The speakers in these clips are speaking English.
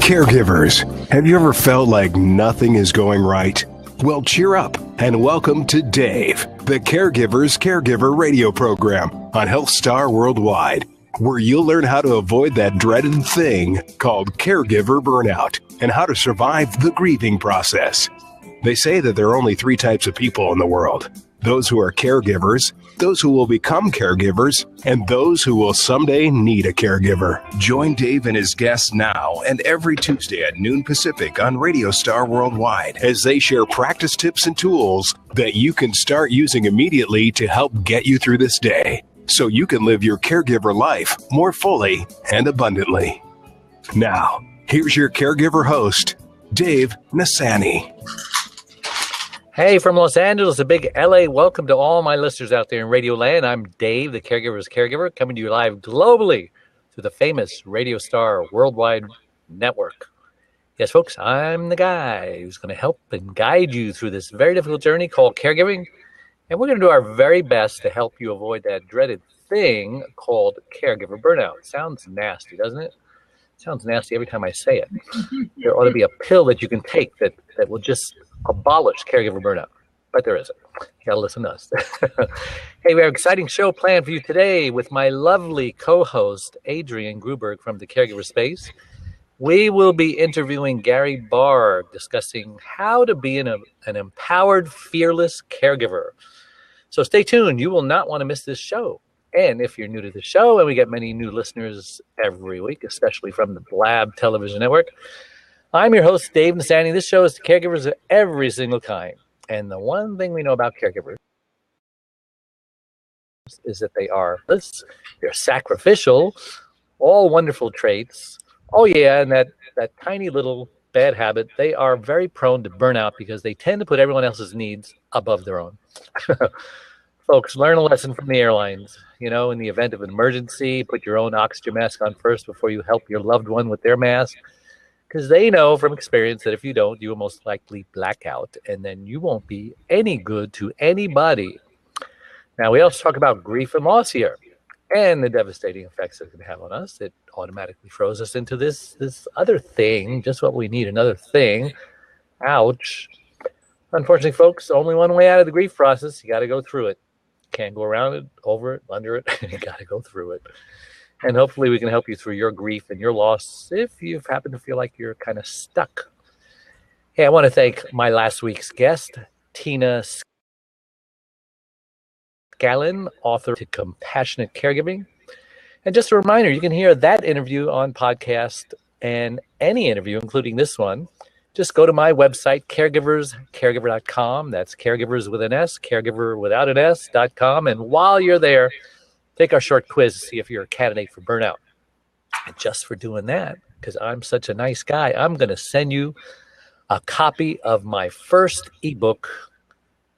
Caregivers, have you ever felt like nothing is going right? Well, cheer up and welcome to Dave, the Caregiver's Caregiver radio program on Health Star Worldwide, where you'll learn how to avoid that dreaded thing called caregiver burnout and how to survive the grieving process. They say that there are only three types of people in the world: those who are caregivers, those who will become caregivers, and those who will someday need a caregiver. Join Dave and his guests now and every Tuesday at noon Pacific on Radio Star Worldwide as they share practice tips and tools that you can start using immediately to help get you through this day so you can live your caregiver life more fully and abundantly. Now, here's your caregiver host, Dave Nassani. Hey, from Los Angeles, a big LA welcome to all my listeners out there in Radio Land. I'm Dave, the Caregiver's Caregiver, coming to you live globally through the famous Radio Star Worldwide Network. Yes, folks, I'm the guy who's going to help and guide you through this very difficult journey called caregiving. And we're going to do our very best to help you avoid that dreaded thing called caregiver burnout. Sounds nasty, doesn't it? Sounds nasty every time I say it. There ought to be a pill that you can take that will just abolish caregiver burnout, but there isn't. You got to listen to us. Hey, we have an exciting show planned for you today with my lovely co-host, Adrian Gruberg from the Caregiver Space. We will be interviewing Gary Barg, discussing how to be an empowered, fearless caregiver. So stay tuned. You will not want to miss this show. And if you're new to the show, and we get many new listeners every week, especially from the Blab Television Network, I'm your host, Dave Nassani. This show is to caregivers of every single kind. And the one thing we know about caregivers is that they're sacrificial, all wonderful traits. Oh, yeah, and that tiny little bad habit, they are very prone to burnout because they tend to put everyone else's needs above their own. Folks, learn a lesson from the airlines. You know, in the event of an emergency, put your own oxygen mask on first before you help your loved one with their mask. Because they know from experience that if you don't, you will most likely black out, and then you won't be any good to anybody. Now, we also talk about grief and loss here, and the devastating effects it can have on us. It automatically throws us into this other thing, just what we need, another thing. Ouch. Unfortunately, folks, only one way out of the grief process. You got to go through it. Can't go around it, over it, under it. You got to go through it. And hopefully we can help you through your grief and your loss if you happen to feel like you're kind of stuck. Hey, I want to thank my last week's guest, Tina Scallon, author of Compassionate Caregiving. And just a reminder, you can hear that interview on podcast and any interview, including this one. Just go to my website, caregiverscaregiver.com. That's caregivers with an S, caregiver without an S.com. And while you're there, take our short quiz to see if you're a candidate for burnout. And just for doing that, because I'm such a nice guy, I'm going to send you a copy of my first ebook,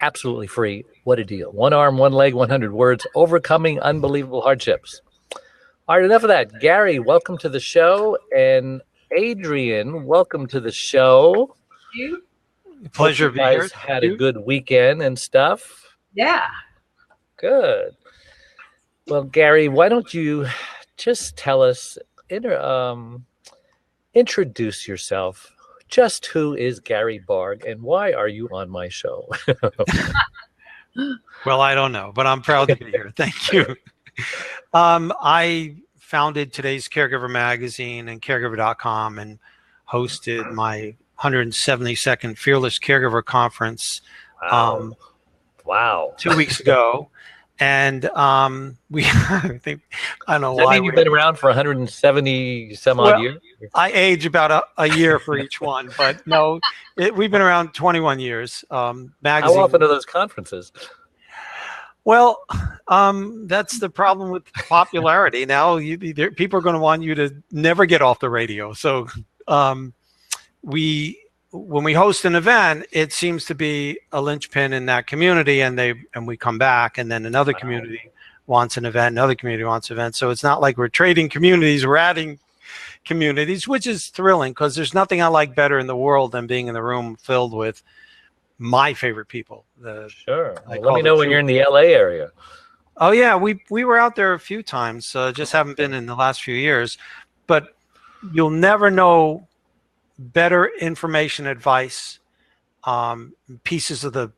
absolutely free. What a deal. 1 arm, 1 leg, 100 words, overcoming unbelievable hardships. All right, enough of that. Gary, welcome to the show. And Adrian, welcome to the show. Thank you. Pleasure being here. Had a good weekend and stuff. Yeah. Good. Well, Gary, why don't you just tell us, introduce yourself. Just who is Gary Barg and why are you on my show? Well, I don't know, but I'm proud to be here. Thank you. I founded today's Caregiver magazine and caregiver.com and hosted my 172nd Fearless Caregiver Conference Wow. 2 weeks ago. And I don't know Does that why. mean you've been around for 170 some odd years? I age about a year for each one, but no, we've been around 21 years. Magazine. How often are those conferences? Well, that's the problem with popularity. Now people are going to want you to never get off the radio. So when we host an event, it seems to be a linchpin in that community, and we come back, and then another community wants an event, another community wants an event. So it's not like we're trading communities, we're adding communities, which is thrilling because there's nothing I like better in the world than being in the room filled with my favorite people. Sure. Well, let me know when you're in the LA area. Oh yeah, we were out there a few times. Just haven't been in the last few years. But you'll never know better information, advice, pieces of the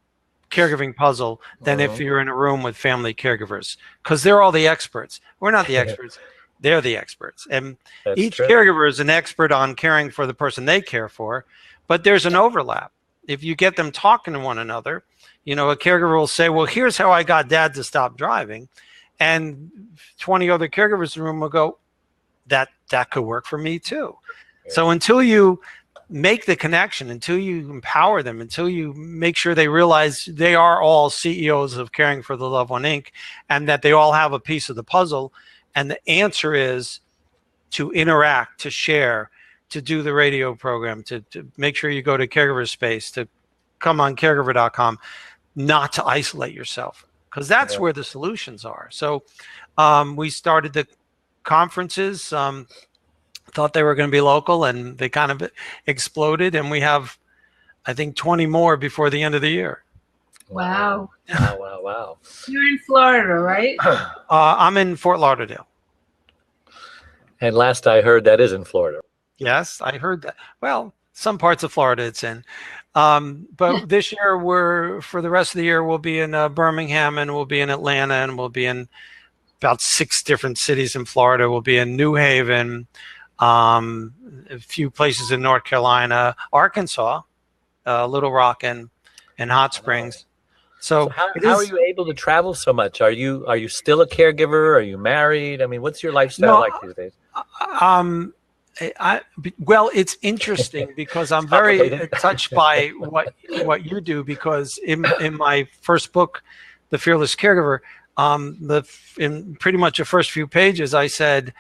caregiving puzzle than if you're in a room with family caregivers, because they're all the experts. We're not the experts. They're the experts. And each caregiver is an expert on caring for the person they care for, but there's an overlap. If you get them talking to one another, a caregiver will say, well, here's how I got dad to stop driving. And 20 other caregivers in the room will go, that could work for me too. Yeah. So until you make the connection, until you empower them, until you make sure they realize they are all CEOs of Caring for the Loved One Inc., and that they all have a piece of the puzzle, and the answer is to interact, to share, to do the radio program, to make sure you go to Caregiver Space, to come on caregiver.com, not to isolate yourself, because that's where the solutions are. So we started the conferences, thought they were going to be local, and they kind of exploded, and we have, I think, 20 more before the end of the year. Wow. Wow. You're in Florida, right? I'm in Fort Lauderdale. And last I heard, that is in Florida. Yes, I heard that. Well, some parts of Florida it's in. But this year, for the rest of the year, we'll be in Birmingham, and we'll be in Atlanta, and we'll be in about 6 different cities in Florida. We'll be in New Haven, a few places in North Carolina, Arkansas, Little Rock, and Hot Springs. So how are you able to travel so much? Are you still a caregiver? Are you married? I mean, what's your lifestyle like these days? Well, it's interesting because I'm very touched by what you do, because in my first book, The Fearless Caregiver, in pretty much the first few pages, I said,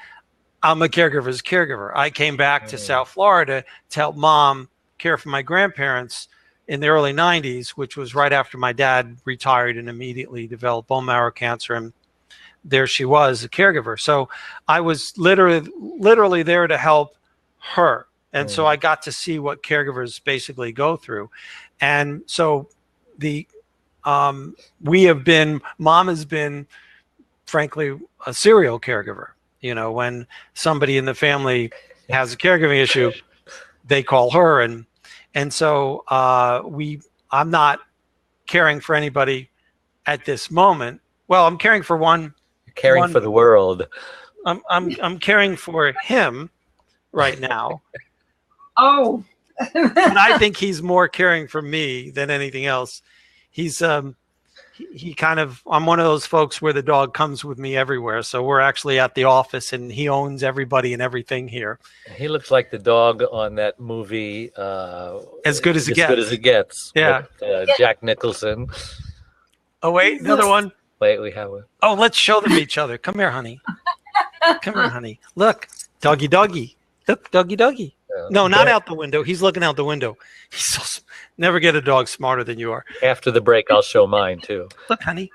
I'm a caregiver's caregiver. I came back to South Florida to help mom care for my grandparents in the early 90s, which was right after my dad retired and immediately developed bone marrow cancer. And there she was, a caregiver. So I was literally there to help her. And so I got to see what caregivers basically go through. And so mom has been, frankly, a serial caregiver. When somebody in the family has a caregiving issue, they call her. And so I'm not caring for anybody at this moment. Well, I'm caring for one. You're caring for the world. I'm caring for him right now. Oh. But I think he's more caring for me than anything else. He's I'm one of those folks where the dog comes with me everywhere. So we're actually at the office, and he owns everybody and everything here. He looks like the dog on that movie, As Good as It Gets. As Good as It Gets. Yeah. With, Jack Nicholson. Oh, wait, another one. Wait, we have one. Oh, let's show them each other. Come here, honey. Come here, honey. Look, doggy. Look, doggy. No, not out the window. He's looking out the window. Never get a dog smarter than you are. After the break, I'll show mine too. Look, honey.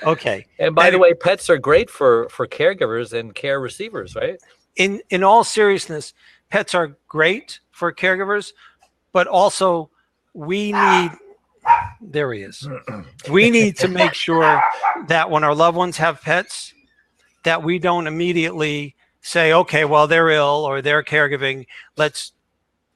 Okay. And by the way, pets are great for caregivers and care receivers, right? In all seriousness, pets are great for caregivers, but also we need. There he is. We need to make sure that when our loved ones have pets, that we don't immediately say, okay, well, they're ill or they're caregiving, let's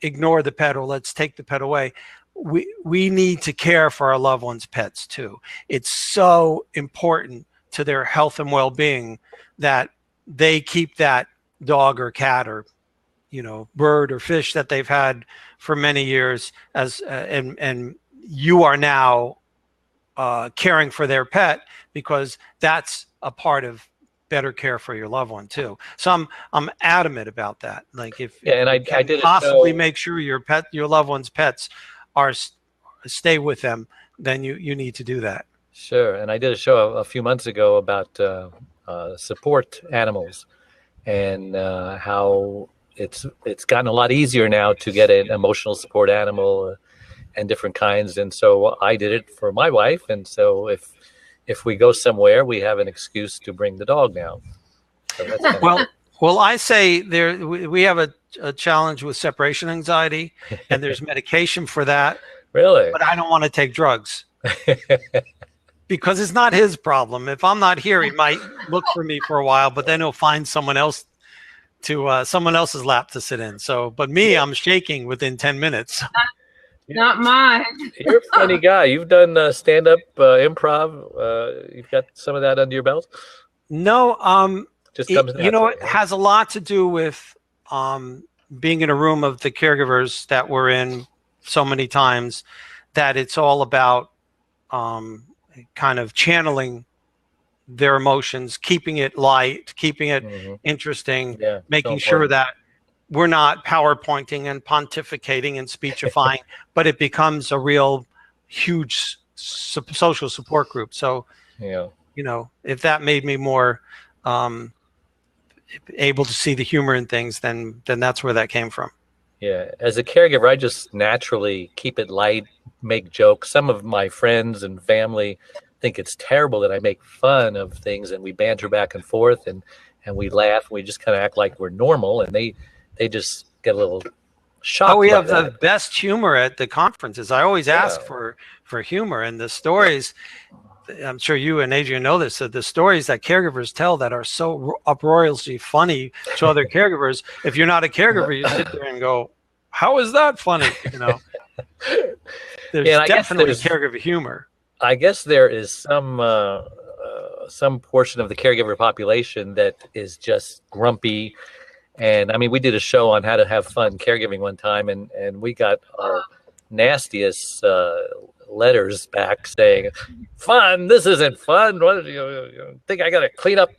ignore the pet or let's take the pet away. We need to care for our loved ones' pets too. It's so important to their health and well-being that they keep that dog or cat or bird or fish that they've had for many years and you are now caring for their pet, because that's a part of better care for your loved one too. So I'm adamant about that. Like if I did possibly make sure your loved one's pets stay with them, then you need to do that. Sure. And I did a show a few months ago about support animals and how it's gotten a lot easier now to get an emotional support animal and different kinds. And so I did it for my wife. And so if we go somewhere, we have an excuse to bring the dog now. So that's well, I say we have a challenge with separation anxiety, and there's medication for that. Really? But I don't want to take drugs because it's not his problem. If I'm not here, he might look for me for a while, but then he'll find someone else someone else's lap to sit in. So, but me, I'm shaking within 10 minutes. Not mine. You're a funny guy. You've done stand-up, improv. You've got some of that under your belt. No, Just comes you know, naturally, it huh? has a lot to do with being in a room of the caregivers that we're in so many times, that it's all about kind of channeling their emotions, keeping it light, keeping it Mhm. interesting, Yeah, so making sure important. that we're not PowerPointing and pontificating and speechifying, but it becomes a real huge social support group. So, Yeah. you know, if that made me more able to see the humor in things, then that's where that came from. Yeah, as a caregiver, I just naturally keep it light, make jokes. Some of my friends and family think it's terrible that I make fun of things, and we banter back and forth, and we laugh, and we just kind of act like we're normal, and they just get a little Oh, shocked we by have the that. best humor at the conferences. I always Yeah. ask for humor, and the stories, I'm sure you and Adrian know this, that the stories that caregivers tell that are so uproariously funny to other caregivers, if you're not a caregiver, you sit there and go, how is that funny? You know, there's Yeah, and definitely caregiver humor. I guess there is some portion of the caregiver population that is just grumpy. And I mean, we did a show on how to have fun caregiving one time, and we got our nastiest letters back saying, "Fun? This isn't fun. What you think I got to clean up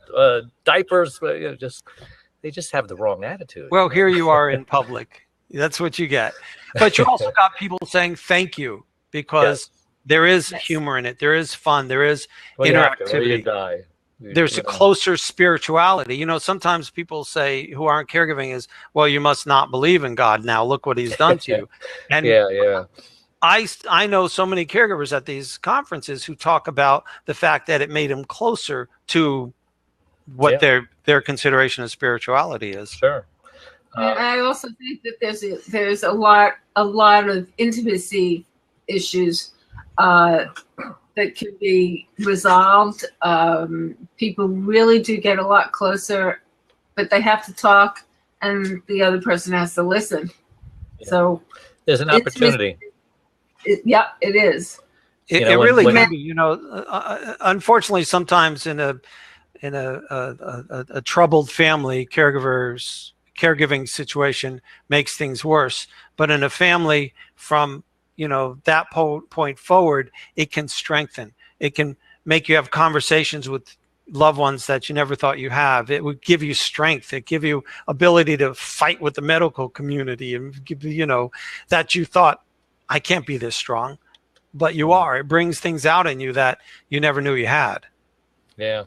diapers?" They just have the wrong attitude. Well, here you are in public. That's what you get. But you also got people saying thank you, because Yes. there is Yes. humor in it. There is fun. There is Well, you have to, or you interactivity. die. There's a closer spirituality. You know, sometimes people say who aren't caregiving is, well, you must not believe in God. Now look what he's done to you. And Yeah. I know so many caregivers at these conferences who talk about the fact that it made them closer to what their consideration of spirituality is. Sure. And I also think that there's a lot of intimacy issues that can be resolved. People really do get a lot closer, but they have to talk, and the other person has to listen. Yeah. So there's an opportunity. Yeah, it is. It really can be. You know, unfortunately, sometimes in a troubled family, caregiving situation makes things worse. But in a family, from that point forward, it can strengthen. It can make you have conversations with loved ones that you never thought you have. It would give you strength. It give you ability to fight with the medical community, and give that you thought, I can't be this strong, but you are. It brings things out in you that you never knew you had. Yeah.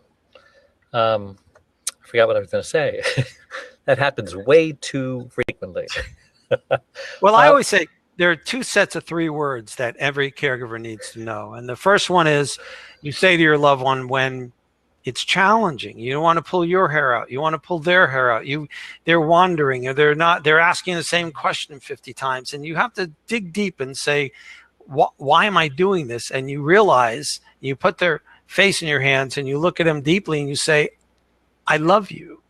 I forgot what I was going to say. That happens way too frequently. Well, I always say there are two sets of 3 words that every caregiver needs to know. And the first one is, you say to your loved one when it's challenging. You don't want to pull your hair out. You want to pull their hair out. They're wandering, or they're asking the same question 50 times. And you have to dig deep and say, why am I doing this? And you realize, you put their face in your hands and you look at them deeply and you say, I love you.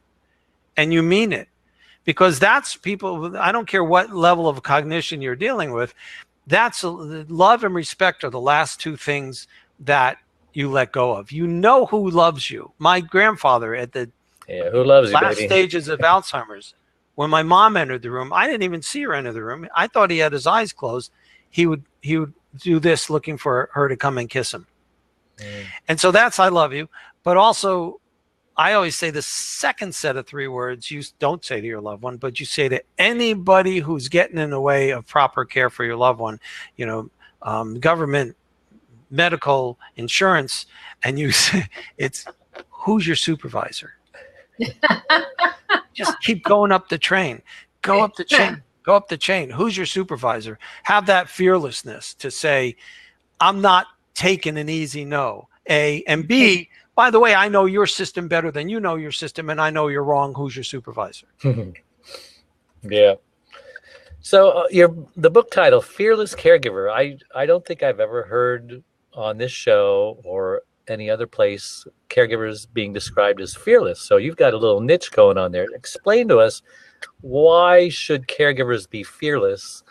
And you mean it. Because that's people, I don't care what level of cognition you're dealing with, that's love and respect are the last 2 things that you let go of. You know who loves you. My grandfather at the who loves you, last baby? stages of Alzheimer's, when my mom entered the room, I didn't even see her enter the room. I thought he had his eyes closed. He would do this, looking for her to come and kiss him. And so that's, I love you. But also, I always say the second set of 3 words you don't say to your loved one, but you say to anybody who's getting in the way of proper care for your loved one, government, medical, insurance, and you say, it's, who's your supervisor? Just keep going up the train. Go up the chain. Go up the chain. Who's your supervisor? Have that fearlessness to say, I'm not taking an easy no. A, and B, by the way, I know your system better than you know your system, and I know you're wrong. Who's your supervisor? Yeah. So the book title, Fearless Caregiver, I don't think I've ever heard on this show or any other place caregivers being described as fearless. So you've got a little niche going on there. Explain to us, why should caregivers be fearless,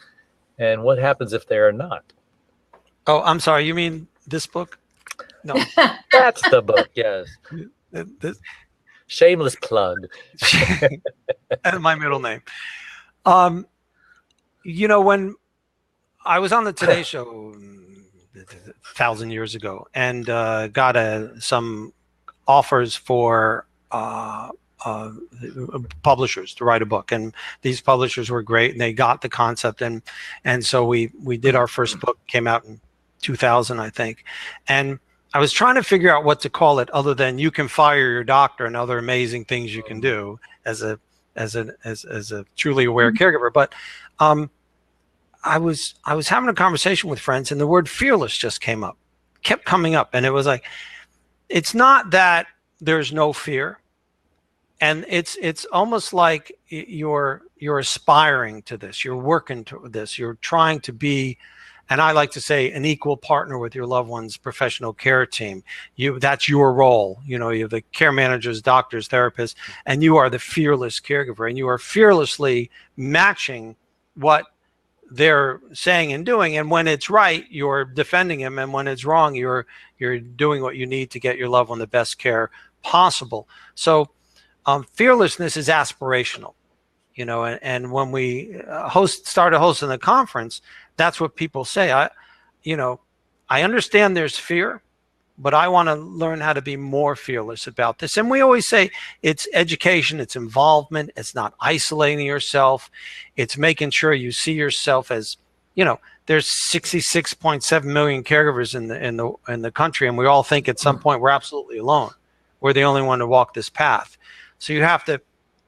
and what happens if they are not? Oh, I'm sorry. You mean this book? No. That's the book, yes. This, Shameless plug. my middle name. When I was on the Today Show 1,000 years ago and got some offers for publishers to write a book, and these publishers were great, and they got the concept, and so we did our first book, came out in 2000, I think, and I was trying to figure out what to call it other than "You Can Fire Your Doctor" and other amazing things you can do as a truly aware caregiver. But I was having a conversation with friends, and the word fearless just kept coming up, and it was like, it's not that there's no fear, and it's almost like you're aspiring to this, you're working to this, you're trying to be, and I like to say, an equal partner with your loved one's professional care team. That's your role. You have the care managers, doctors, therapists, and you are the fearless caregiver, and you are fearlessly matching what they're saying and doing. And when it's right, you're defending them, and when it's wrong, you're doing what you need to get your loved one the best care possible. So fearlessness is aspirational, and when we started hosting the conference, that's what people say. I understand there's fear, but I want to learn how to be more fearless about this. And we always say it's education, it's involvement, it's not isolating yourself, it's making sure you see yourself as, there's 66.7 million caregivers in the country, and we all think at some point we're absolutely alone. We're the only one to walk this path. So you have to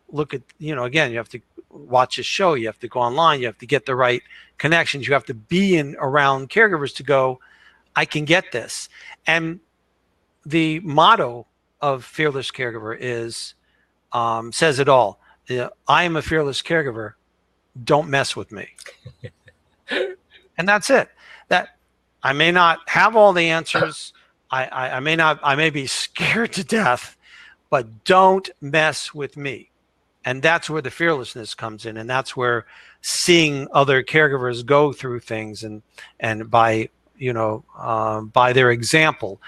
look at, again, you have to watch a show, you have to go online, you have to get the right connections, you have to be around caregivers to go, I can get this. And the motto of Fearless Caregiver is, says it all. I am a fearless caregiver. Don't mess with me. And that's it. That I may not have all the answers. I may be scared to death, but don't mess with me. And that's where the fearlessness comes in. And that's where seeing other caregivers go through things and by their example,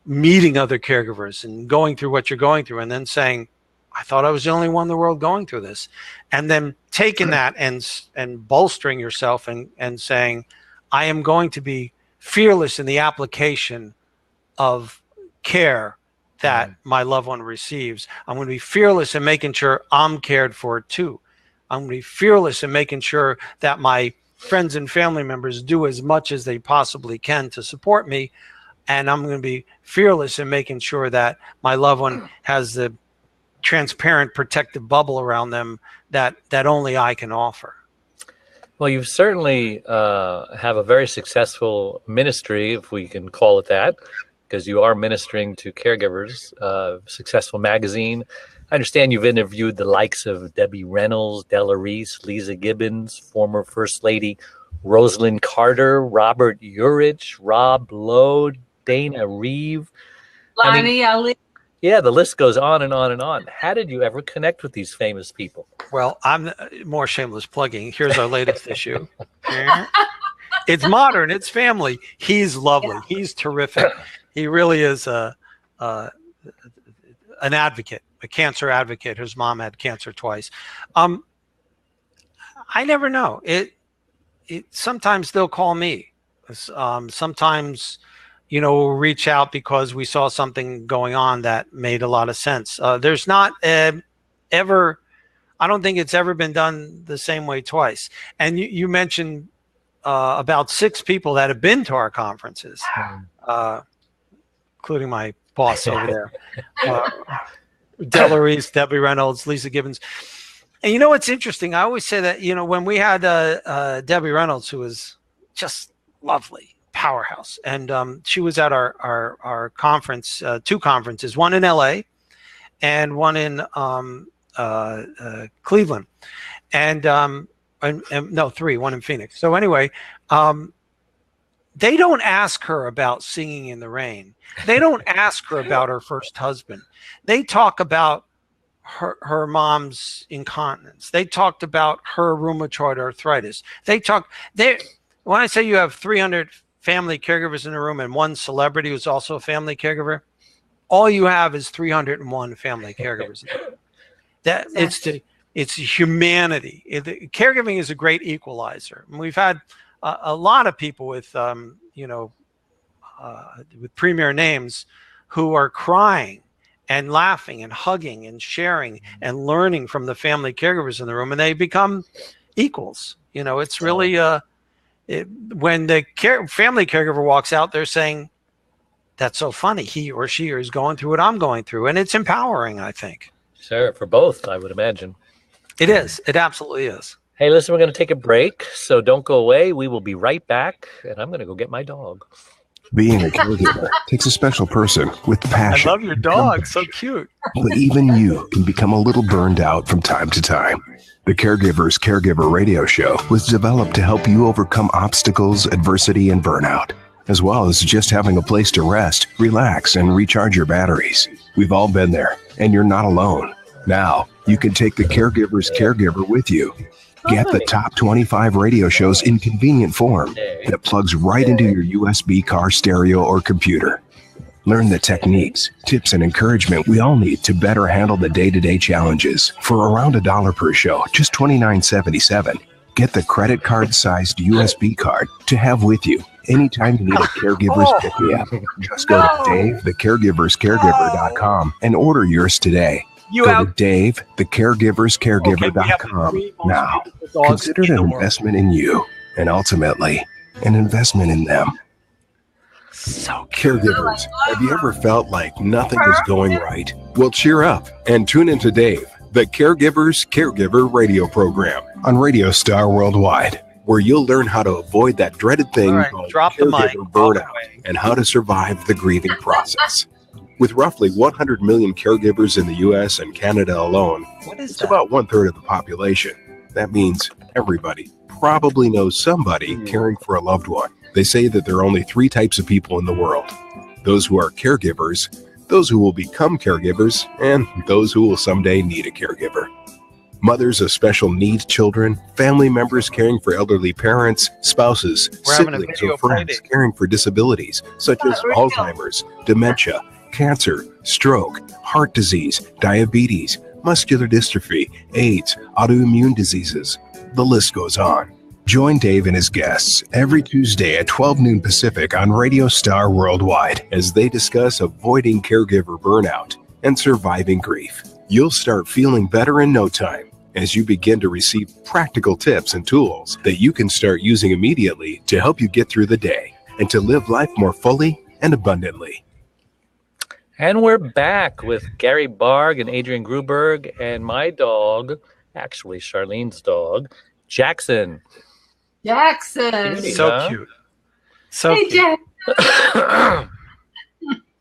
meeting other caregivers and going through what you're going through, and then saying, I thought I was the only one in the world going through this. And then taking that and bolstering yourself and saying, I am going to be fearless in the application of care that my loved one receives. I'm going to be fearless in making sure I'm cared for too. I'm going to be fearless in making sure that my friends and family members do as much as they possibly can to support me. And I'm going to be fearless in making sure that my loved one has the transparent protective bubble around them that only I can offer. Well, you certainly have a very successful ministry, if we can call it that, because you are ministering to caregivers. Successful magazine. I understand you've interviewed the likes of Debbie Reynolds, Della Reese, Lisa Gibbons, former First Lady Rosalind Carter, Robert Urich, Rob Lowe, Dana Reeve. Lonnie Ali. Yeah, the list goes on and on and on. How did you ever connect with these famous people? Well, I'm more shameless plugging. Here's our latest issue. It's modern. It's family. He's lovely. Yeah. He's terrific. He really is an advocate, a cancer advocate. His mom had cancer twice. I never know. Sometimes they'll call me. Sometimes, we'll reach out because we saw something going on that made a lot of sense. There's not ever, I don't think it's ever been done the same way twice. And you mentioned about 6 people that have been to our conferences, including my boss over there, Della Reese, Debbie Reynolds, Lisa Gibbons. And what's interesting? I always say that, when we had Debbie Reynolds, who was just lovely, powerhouse, and she was at our conference, 2 conferences, one in LA and one in Cleveland, and no, 3, one in Phoenix. So anyway, They don't ask her about singing in the rain. They don't ask her about her first husband. They talk about her mom's incontinence. They talked about her rheumatoid arthritis. When I say you have 300 family caregivers in a room and one celebrity who's also a family caregiver, all you have is 301 family caregivers. It's humanity. Caregiving is a great equalizer. And we've had a lot of people with with premier names who are crying and laughing and hugging and sharing and learning from the family caregivers in the room, and they become equals. It's really when the family caregiver walks out, they're saying, "That's so funny. He or she is going through what I'm going through," and it's empowering, I think. Sure, for both, I would imagine. It is. It absolutely is. Hey, listen, we're going to take a break, so don't go away. We will be right back, and I'm going to go get my dog. Being a caregiver takes a special person with passion. I love your dog. So cute. But even you can become a little burned out from time to time. The Caregiver's Caregiver radio show was developed to help you overcome obstacles, adversity, and burnout, as well as just having a place to rest, relax, and recharge your batteries. We've all been there, and you're not alone. Now, you can take the Caregiver's Caregiver with you. Get the top 25 radio shows in convenient form that plugs right into your USB car stereo or computer. Learn the techniques, tips, and encouragement we all need to better handle the day-to-day challenges. For around $1 per show, just $29.77. Get the credit card-sized USB card to have with you anytime you need a caregiver's pick-me-up. Just go to DaveTheCaregiversCaregiver.com and order yours today. Go to DaveTheCaregiversCaregiver.com now. Consider it an investment in you, and ultimately, an investment in them. So, caregivers, have you ever felt like nothing is going right? Well, cheer up and tune into Dave, the Caregiver's Caregiver radio program on Radio Star Worldwide, where you'll learn how to avoid that dreaded thing called caregiver burnout and how to survive the grieving process. With roughly 100 million caregivers in the U.S. and Canada alone, it's about 1/3 of the population. That means everybody probably knows somebody caring for a loved one. They say that there are only 3 types of people in the world: those who are caregivers, those who will become caregivers, and those who will someday need a caregiver. Mothers of special needs children, family members caring for elderly parents, spouses, siblings, or friends caring for disabilities such as Alzheimer's, dementia, cancer, stroke, heart disease, diabetes, muscular dystrophy, AIDS, autoimmune diseases. The list goes on. Join Dave and his guests every Tuesday at 12 noon Pacific on Radio Star Worldwide as they discuss avoiding caregiver burnout and surviving grief. You'll start feeling better in no time as you begin to receive practical tips and tools that you can start using immediately to help you get through the day and to live life more fully and abundantly. And we're back with Gary Barg and Adrian Gruberg and my dog, actually Charlene's dog, Jackson. Jackson. So cute. So hey, cute.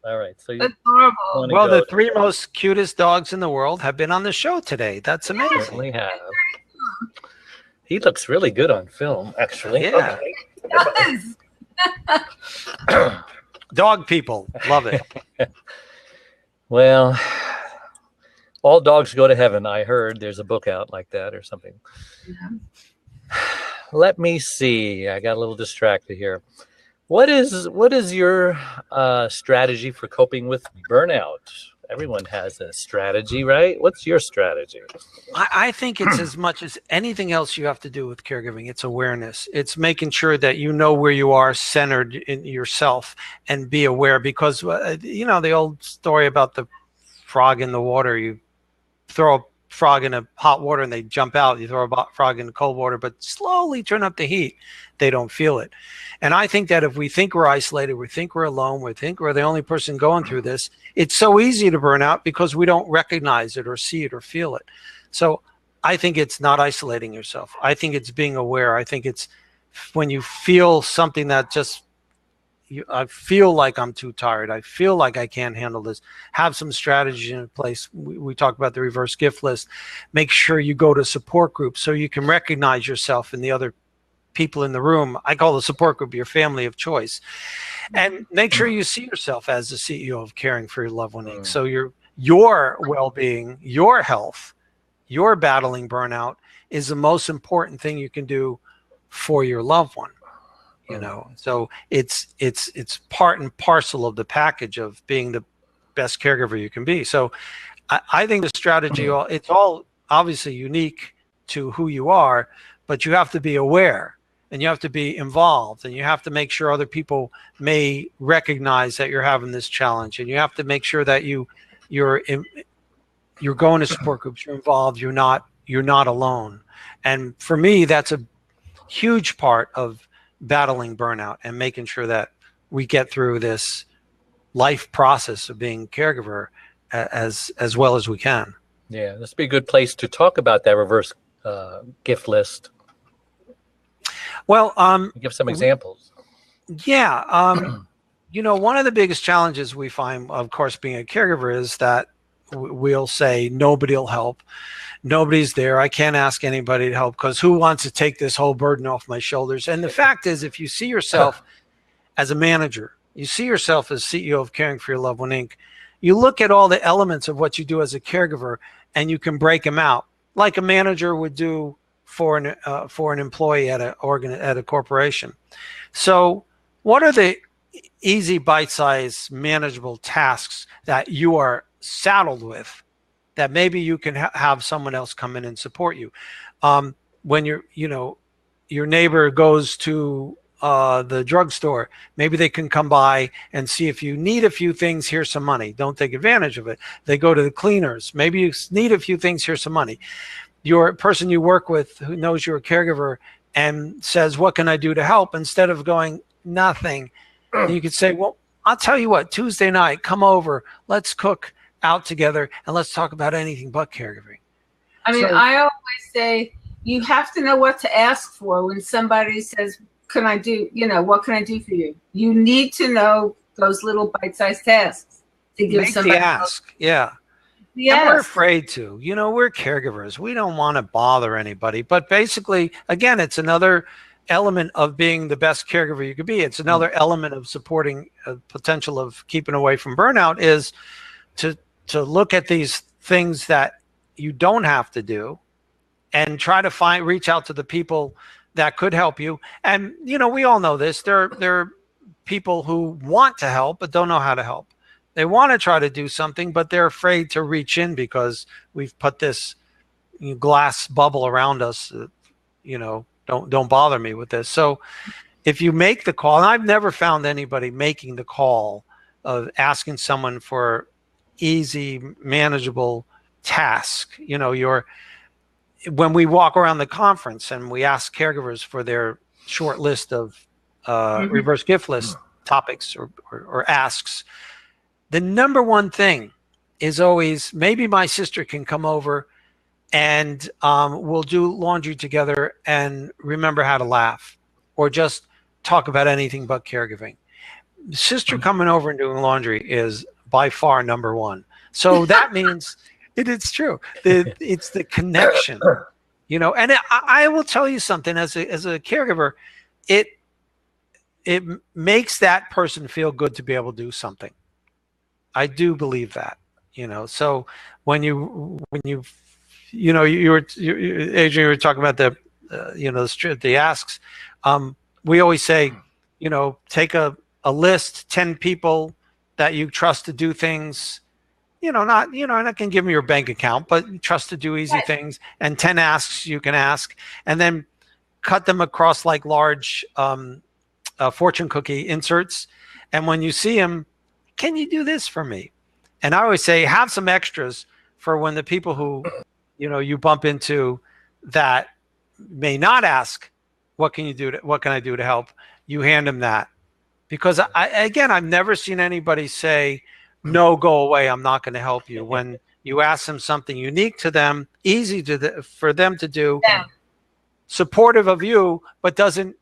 All right. So adorable. Well, the 3 most cutest dogs in the world have been on the show today. That's amazing. Certainly have. He looks really good on film, actually. Yeah. Yes. Dog people. Love it. Well, all dogs go to heaven. I heard there's a book out like that or something. Yeah. Let me see. I got a little distracted here. What is your strategy for coping with burnout? Everyone has a strategy, right? What's your strategy? I think it's as much as anything else you have to do with caregiving. It's awareness. It's making sure that you know where you are centered in yourself and be aware, because, the old story about the frog in the water, you throw a frog in a hot water and they jump out. You throw a frog in cold water, but slowly turn up the heat. They don't feel it. And I think that if we think we're isolated, we think we're alone, we think we're the only person going through this, it's so easy to burn out because we don't recognize it or see it or feel it. So I think it's not isolating yourself. I think it's being aware. I think it's when you feel something that just, I feel like I'm too tired. I feel like I can't handle this. Have some strategy in place. We talk about the reverse gift list. Make sure you go to support groups so you can recognize yourself in the other people in the room. I call the support group your family of choice. And make sure you see yourself as the CEO of Caring for Your Loved One Inc. So your well-being, your health, your battling burnout is the most important thing you can do for your loved one. You know, so it's part and parcel of the package of being the best caregiver you can be. So I think the strategy, it's all obviously unique to who you are, but you have to be aware and you have to be involved and you have to make sure other people may recognize that you're having this challenge, and you have to make sure that you're going to support groups, you're involved, you're not alone. And for me, that's a huge part of battling burnout and making sure that we get through this life process of being caregiver as well as we can. Yeah, this would be a good place to talk about that reverse gift list. Well, give some examples. Yeah. You know, one of the biggest challenges we find, of course, being a caregiver is that we'll say nobody will help. Nobody's there. I can't ask anybody to help because who wants to take this whole burden off my shoulders? And the fact is, if you see yourself as a manager, you see yourself as CEO of Caring for Your Loved One Inc., you look at all the elements of what you do as a caregiver and you can break them out like a manager would do for an employee at a corporation. So what are the easy, bite-sized, manageable tasks that you are saddled with that maybe you can have someone else come in and support you? When your neighbor goes to the drugstore, maybe they can come by and see if you need a few things, here's some money. Don't take advantage of it. They go to the cleaners. Maybe you need a few things, here's some money. Your person you work with who knows you're a caregiver and says, what can I do to help? Instead of going, nothing. You could say, well, I'll tell you what, Tuesday night, come over, let's cook out together and let's talk about anything but caregiving. I mean, I always say you have to know what to ask for when somebody says, can I do, what can I do for you? You need to know those little bite-sized tasks to give Make somebody the ask. Yeah. Yes. And we're afraid to. We're caregivers. We don't want to bother anybody. But basically, again, it's another element of being the best caregiver you could be. It's another element of supporting a potential of keeping away from burnout is to look at these things that you don't have to do and try to reach out to the people that could help you. And, we all know this. There are people who want to help but don't know how to help. They want to try to do something, but they're afraid to reach in because we've put this glass bubble around us. Don't bother me with this. So if you make the call, and I've never found anybody making the call of asking someone for easy, manageable task. When we walk around the conference and we ask caregivers for their short list of reverse gift list topics or asks, the number one thing is always, maybe my sister can come over and we'll do laundry together and remember how to laugh, or just talk about anything but caregiving. Sister coming over and doing laundry is by far number one. So that means it's true. It's the connection, and I will tell you something as a caregiver, it makes that person feel good to be able to do something. I do believe that, so when you were Adrian, you were talking about the asks. We always say, take a list, 10 people that you trust to do things, not going to give them your bank account, but you trust to do easy things, and 10 asks you can ask, and then cut them across like large fortune cookie inserts. And when you see them, can you do this for me? And I always say, have some extras for when the people who, you bump into that may not ask, what can I do to help? You hand them that. Because I've never seen anybody say, no, go away, I'm not going to help you. When you ask them something unique to them, easy for them to do, supportive of you, but doesn't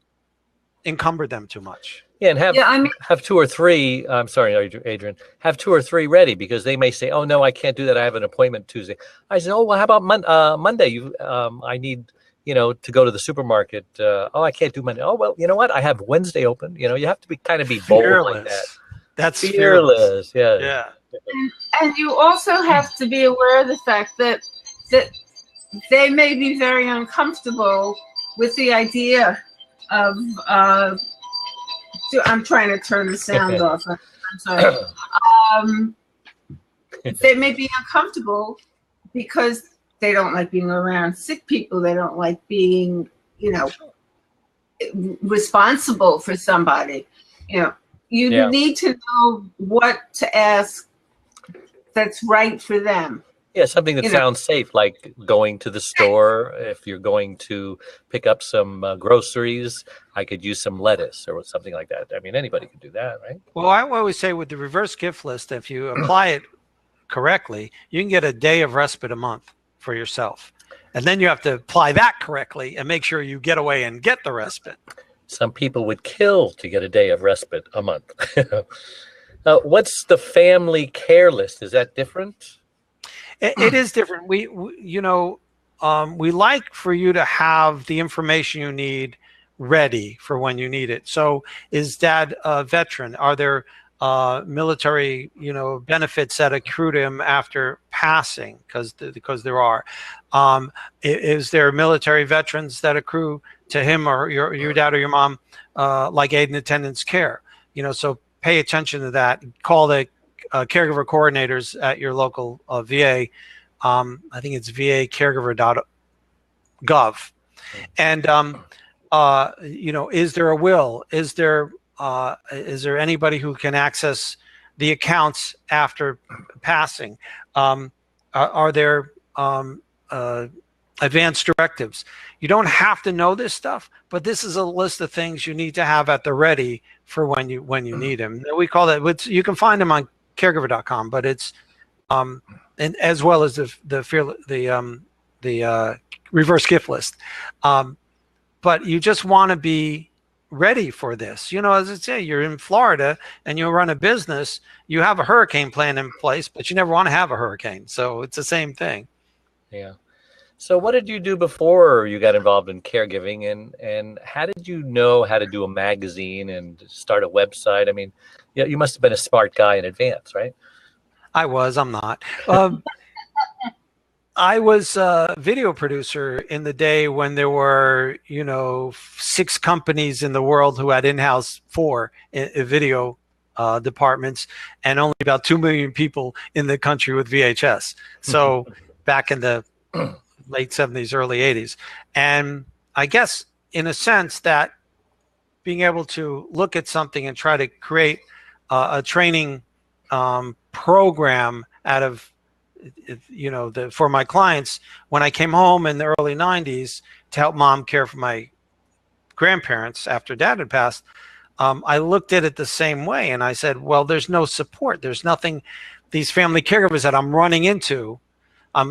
encumber them too much. Yeah, and have two or three. I'm sorry, Adrian. Have two or three ready, because they may say, "Oh no, I can't do that. I have an appointment Tuesday." I said, "Oh well, how about Monday? I need, to go to the supermarket. Oh, I can't do Monday. Oh, well, you know what? I have Wednesday open. You have to be bold like that. That's fearless. Yeah. Yeah. And you also have to be aware of the fact that they may be very uncomfortable with the idea of. I'm trying to turn the sound off. I'm sorry. They may be uncomfortable because they don't like being around sick people. They don't like being, responsible for somebody. You need to know what to ask that's right for them. Yeah, something that sounds safe, like going to the store. If you're going to pick up some groceries, I could use some lettuce or something like that. I mean, anybody can do that, right? Well, I always say with the reverse gift list, if you apply it correctly, you can get a day of respite a month for yourself. And then you have to apply that correctly and make sure you get away and get the respite. Some people would kill to get a day of respite a month. What's the family care list? Is that different? It is different. We like for you to have the information you need ready for when you need it. So is dad a veteran? Are there military, benefits that accrue to him after passing? Because there are. Is there military veterans that accrue to him or your dad or your mom, like aid and attendance care? So pay attention to that. Call the caregiver coordinators at your local VA. I think it's vacaregiver.gov. And is there a will? Is there anybody who can access the accounts after passing? Are there advanced directives? You don't have to know this stuff, but this is a list of things you need to have at the ready for when you need them. We call that. You can find them on caregiver.com, but it's and as well as the reverse gift list. But you just want to be ready for this. As I say, you're in Florida and you run a business, you have a hurricane plan in place, but you never want to have a hurricane. So it's the same thing. Yeah. So what did you do before you got involved in caregiving, and how did you know how to do a magazine and start a website? I mean, you must have been a smart guy in advance, right? I'm not. I was a video producer in the day when there were, 6 companies in the world who had in-house 4 video departments, and only about 2 million people in the country with VHS. So back in the late 70s, early 80s. And I guess in a sense that being able to look at something and try to create a training program out of, for my clients, when I came home in the early 90s to help mom care for my grandparents after dad had passed, I looked at it the same way. And I said, well, there's no support. There's nothing, these family caregivers that I'm running into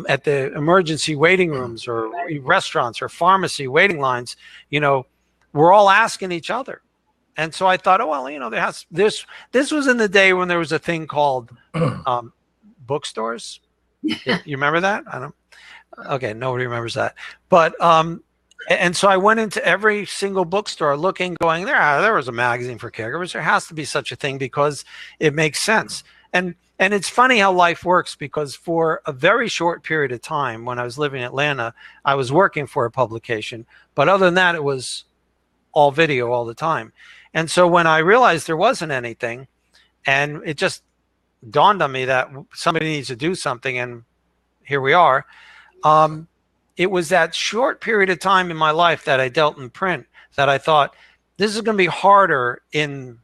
at the emergency waiting rooms or restaurants or pharmacy waiting lines, we're all asking each other. And so I thought, this was in the day when there was a thing called bookstores. You remember that? Okay, nobody remembers that. But and so I went into every single bookstore looking, going, there was a magazine for caregivers. There has to be such a thing because it makes sense. And it's funny how life works, because for a very short period of time when I was living in Atlanta, I was working for a publication. But other than that, it was all video all the time. And so when I realized there wasn't anything, and it just dawned on me that somebody needs to do something, and here we are. It was that short period of time in my life that I dealt in print that I thought, this is going to be harder in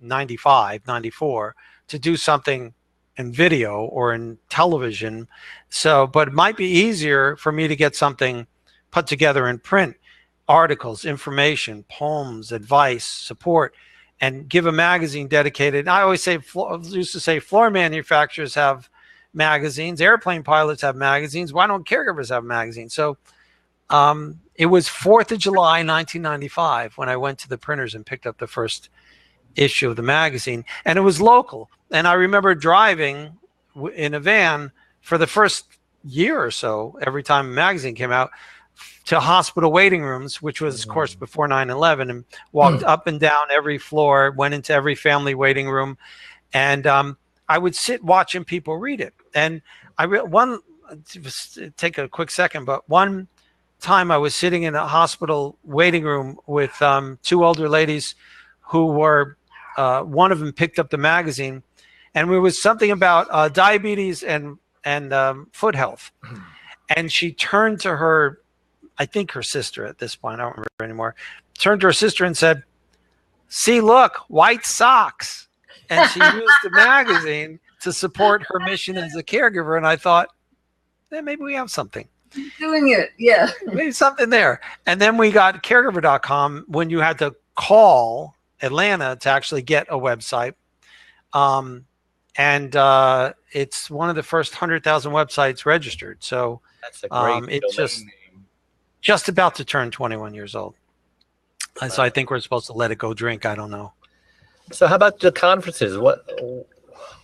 95, 94 to do something in video or in television. So, but it might be easier for me to get something put together in print, articles, information, poems, advice, support, and give a magazine dedicated. I always say, used to say, floor manufacturers have magazines, airplane pilots have magazines. Why don't caregivers have magazines? So it was 4th of July, 1995, when I went to the printers and picked up the first issue of the magazine, and it was local. And I remember driving in a van for the first year or so, every time a magazine came out, to hospital waiting rooms, which was, of course, before 9/11, and walked up and down every floor, went into every family waiting room, and I would sit watching people read it. And take a quick second, but one time I was sitting in a hospital waiting room with two older ladies who were, one of them picked up the magazine, and there was something about diabetes and foot health. And she turned to her, I think her sister at this point, I don't remember anymore, turned to her sister and said, "See, look, white socks." And she used the magazine to support her mission as a caregiver. And I thought, maybe we have something. Doing it, yeah. Maybe something there. And then we got caregiver.com when you had to call Atlanta to actually get a website. It's one of the first 100,000 websites registered. So that's a great it's just about to turn 21 years old. Wow. So I think we're supposed to let it go drink. I don't know. So how about the conferences?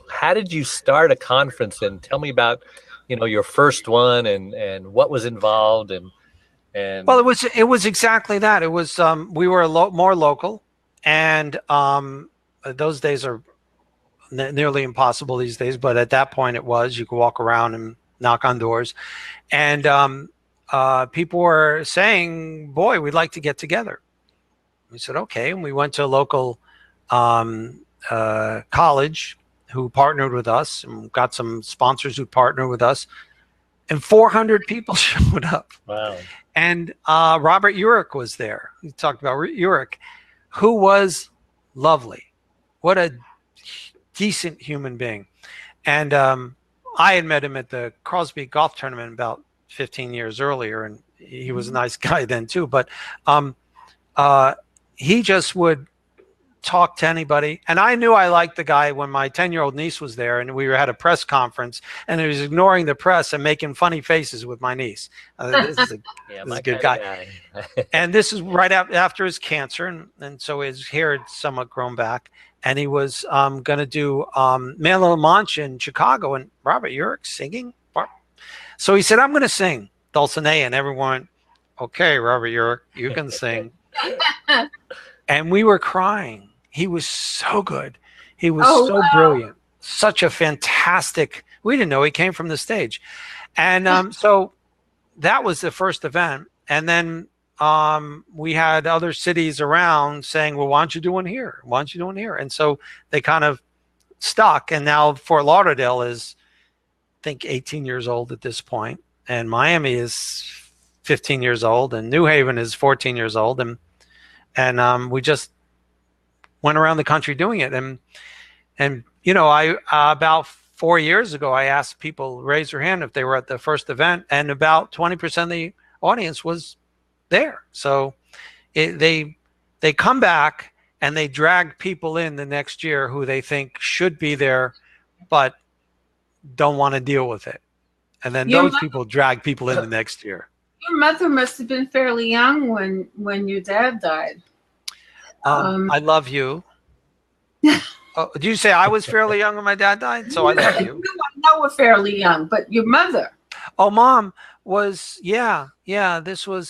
How did you start a conference? And tell me about, your first one and what was involved and. Well, it was exactly that. It was we were more local, and those days are nearly impossible these days. But at that point, it was. You could walk around and knock on doors, and people were saying, "Boy, we'd like to get together." We said, "Okay," and we went to a local college who partnered with us, and got some sponsors who partnered with us, and 400 people showed up. Wow. And Robert Urich was there. We talked about Urich, who was lovely. What a decent human being. And I had met him at the Crosby golf tournament about 15 years earlier, and he was a nice guy then too. But he just would talk to anybody. And I knew I liked the guy when my 10-year-old niece was there, and we had a press conference, and he was ignoring the press and making funny faces with my niece. This is a good guy. And this is right after his cancer, and so his hair had somewhat grown back. And he was going to do Man La Mancha in Chicago, and Robert Urich singing. So he said, "I'm going to sing Dulcinea," and everyone went, "Okay, Robert Urich, you can sing." And we were crying. He was so good. He was brilliant. Such a fantastic. We didn't know he came from the stage. And so that was the first event. And then we had other cities around saying, "Well, why don't you do one here? Why don't you do one here?" And so they kind of stuck. And now Fort Lauderdale is, I think, 18 years old at this point. And Miami is 15 years old. And New Haven is 14 years old. And we just went around the country doing it. And I about 4 years ago, I asked people raise their hand if they were at the first event, and about 20% of the audience was there. So they come back and they drag people in the next year who they think should be there, but don't want to deal with it. And then those people drag people in the next year. Your mother must have been fairly young when your dad died. I love you. Did you say I was fairly young when my dad died? So I love you. I know we're fairly young, but your mother. Oh, Mom was, yeah. This was,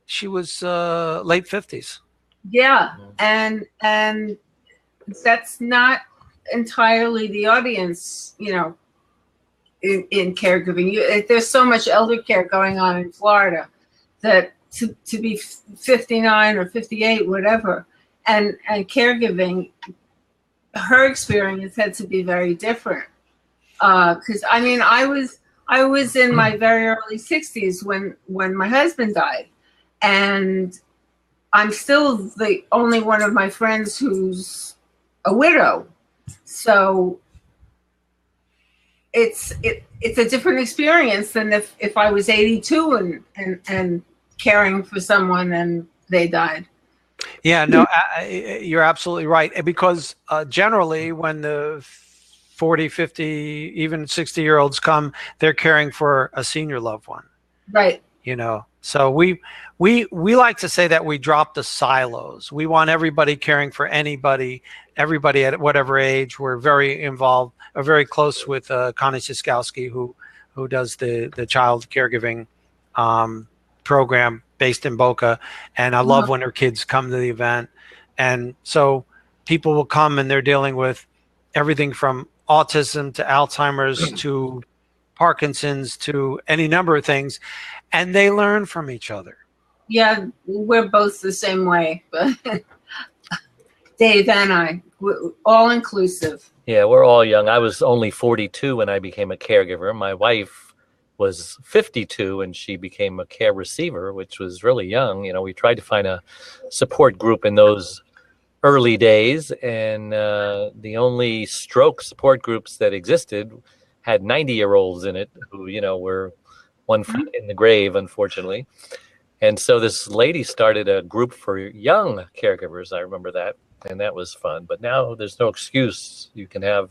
she was late 50s. Yeah, and that's not entirely the audience, in caregiving. There's so much elder care going on in Florida that to be 59 or 58, whatever, and caregiving, her experience had to be very different. Because I was in my very early 60s when my husband died, and I'm still the only one of my friends who's a widow. So it's a different experience than if I was 82 and caring for someone and they died. Yeah, no, you're absolutely right. Because generally when the 40, 50, even 60-year-olds come, they're caring for a senior loved one. Right. So we like to say that we drop the silos. We want everybody caring for everybody at whatever age. We're very involved, or very close with Connie Siskowski, who does the child caregiving program based in Boca, and I love when her kids come to the event. And so people will come and they're dealing with everything from autism to Alzheimer's to Parkinson's to any number of things, and they learn from each other. Yeah, we're both the same way, but Dave and I, we're all inclusive. Yeah, we're all young. I was only 42 when I became a caregiver. My wife was 52 and she became a care receiver, which was really young. You know, we tried to find a support group in those early days, and the only stroke support groups that existed had 90-year-olds in it who, you know, were one foot in the grave, unfortunately. And so this lady started a group for young caregivers. I remember that, and that was fun. But now there's no excuse. You can have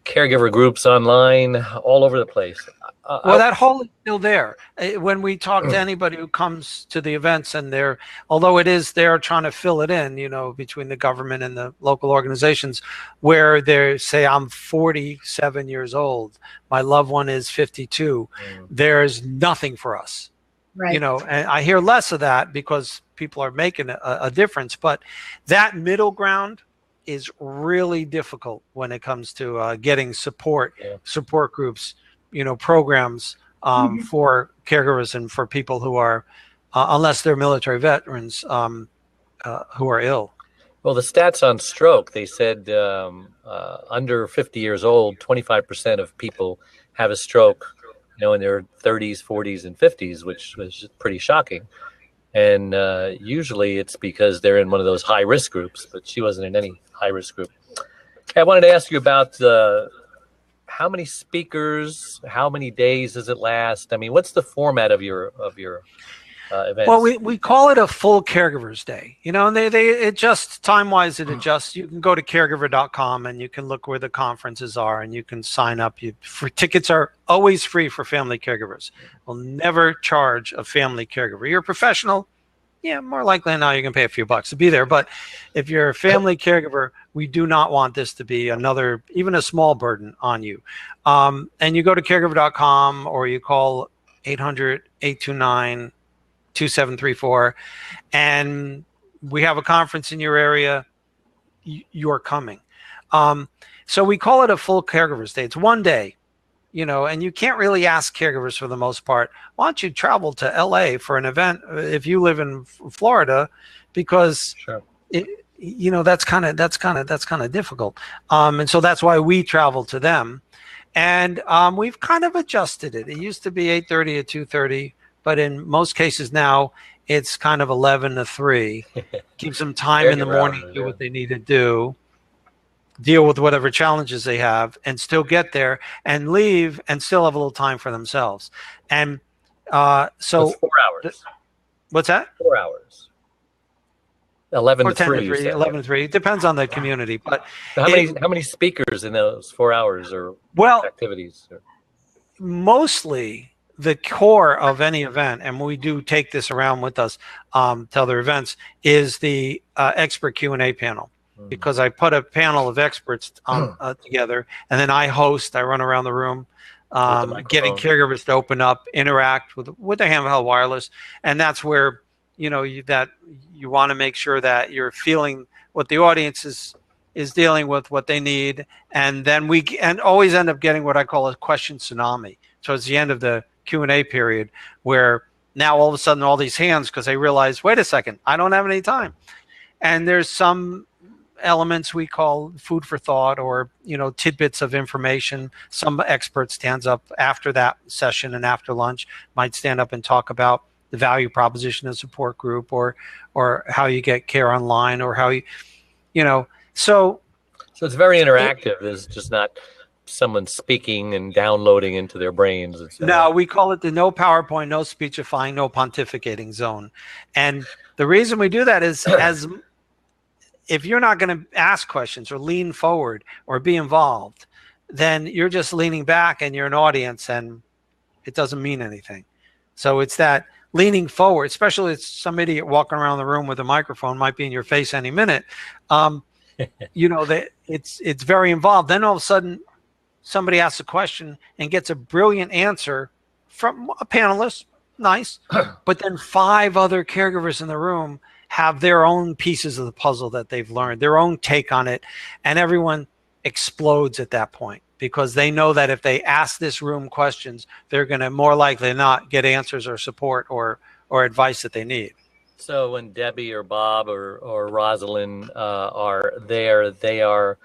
caregiver groups online all over the place. Well, that hole is still there. When we talk to anybody who comes to the events, and although they're trying to fill it in, you know, between the government and the local organizations, where they say, I'm 47 years old, my loved one is 52. There's nothing for us. Right. You know, and I hear less of that because people are making a difference. But that middle ground is really difficult when it comes to getting support groups, you know, programs for caregivers and for people who are, unless they're military veterans, who are ill. Well, the stats on stroke, they said under 50 years old, 25% of people have a stroke, you know, in their 30s, 40s, and 50s, which was pretty shocking. And usually it's because they're in one of those high-risk groups, but she wasn't in any high-risk group. I wanted to ask you about how many speakers, how many days does it last? I mean, what's the format of your events? Well, we call it a full caregivers day, you know, and they adjust time-wise. It adjusts. You can go to caregiver.com and you can look where the conferences are and you can sign up. Tickets are always free for family caregivers. We'll never charge a family caregiver. You're a professional, yeah, more likely than not you can pay a few bucks to be there. But if you're a family caregiver, we do not want this to be another, even a small burden on you. And you go to caregiver.com or you call 800-829 2734, and we have a conference in your area. You're coming. So we call it a full caregivers day. It's one day, you know, and you can't really ask caregivers for the most part, why don't you travel to LA for an event if you live in Florida, because you know, that's kind of difficult. And so that's why we travel to them. And we've kind of adjusted it. It used to be 8:30 to 2:30. But in most cases now, it's kind of 11 to 3. Keeps them time in the morning to do what they need to do, deal with whatever challenges they have, and still get there and leave and still have a little time for themselves. And so it's 4 hours. What's that? 4 hours. 11 to 3. 11 to 3. It depends on the community. But how many speakers in those 4 hours or activities? Mostly the core of any event, and we do take this around with us to other events, is the expert Q&A panel. Because I put a panel of experts together, and then I host. I run around the room, getting caregivers to open up, interact with the handheld wireless, and that's where, you know, you want to make sure that you're feeling what the audience is dealing with, what they need, and then we always end up getting what I call a question tsunami. So it's the end of the Q&A period where now all of a sudden all these hands, because they realize, wait a second, I don't have any time. And there's some elements we call food for thought, or, you know, tidbits of information. Some expert stands up after that session and after lunch, might stand up and talk about the value proposition of support group, or how you get care online, or how you know, so it's very interactive. It's just not someone speaking and downloading into their brains. No, we call it the no PowerPoint, no speechifying, no pontificating zone. And the reason we do that is, as if you're not going to ask questions or lean forward or be involved, then you're just leaning back and you're an audience and it doesn't mean anything. So it's that leaning forward, especially if some idiot walking around the room with a microphone might be in your face any minute. You know, that it's very involved. Then all of a sudden somebody asks a question and gets a brilliant answer from a panelist nice. But then 5 other caregivers in the room have their own pieces of the puzzle that they've learned, their own take on it. And everyone explodes at that point because they know that if they ask this room questions, they're going to more likely than not get answers or support or advice that they need. So when Debbie or Bob or Rosalind are there, they are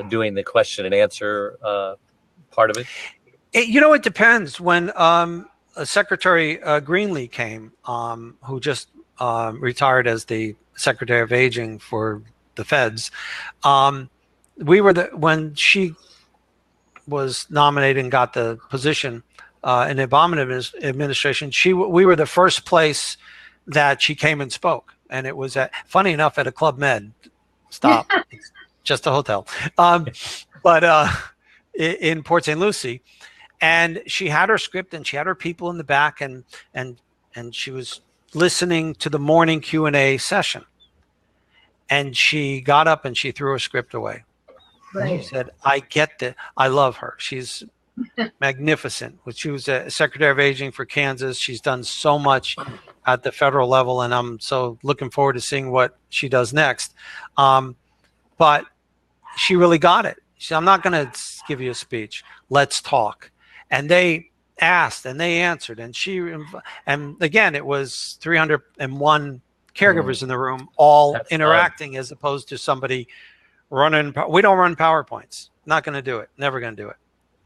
doing the question and answer part of it? It depends. When Secretary Greenlee came, who just retired as the Secretary of Aging for the Feds, when she was nominated and got the position in the Obama administration, we were the first place that she came and spoke, and it was funny enough at a Club Med. Stop, it's just a hotel, but in Port St. Lucie, and she had her script and she had her people in the back, and she was listening to the morning Q&A session, and she got up and she threw her script away. Right. She said, "I get that. I love her. She's magnificent." She was a Secretary of Aging for Kansas. She's done so much at the federal level, and I'm so looking forward to seeing what she does next. But she really got it. She said, "I'm not going to give you a speech. Let's talk." And they asked and they answered, and again, it was 301 caregivers in the room, all interacting, as opposed to somebody running. We don't run PowerPoints. Not going to do it. Never going to do it.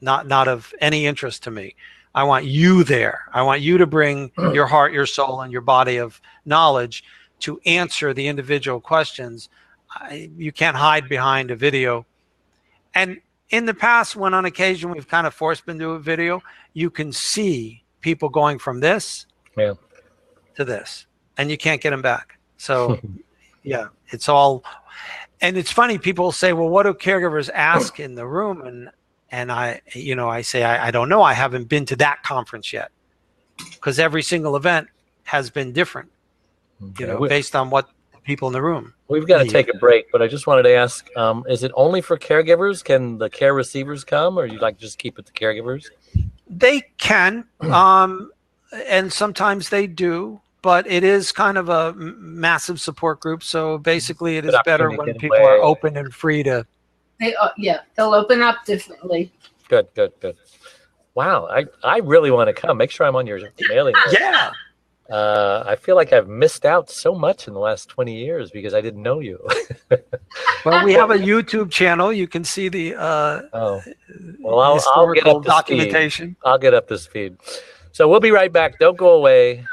Not of any interest to me. I want you there. I want you to bring your heart, your soul, and your body of knowledge to answer the individual questions. You can't hide behind a video. And in the past, when on occasion we've kind of forced them to do a video, you can see people going from this to this, and you can't get them back. So, yeah, it's all. And it's funny. People say, "Well, what do caregivers ask in the room?" And I say, I don't know. I haven't been to that conference yet, because every single event has been different, based on what people in the room. We've got to take a break, but I just wanted to ask, is it only for caregivers? Can the care receivers come, or you like to just keep it to caregivers? They can, and sometimes they do, but it is kind of a massive support group. So basically it is better when people are open and free to. They'll open up differently. Good. Wow, I really want to come. Make sure I'm on your mailing list. Yeah. I feel like I've missed out so much in the last 20 years because I didn't know you. Well, we have a YouTube channel. You can see the I'll historical get up documentation. I'll get up this feed. So we'll be right back. Don't go away.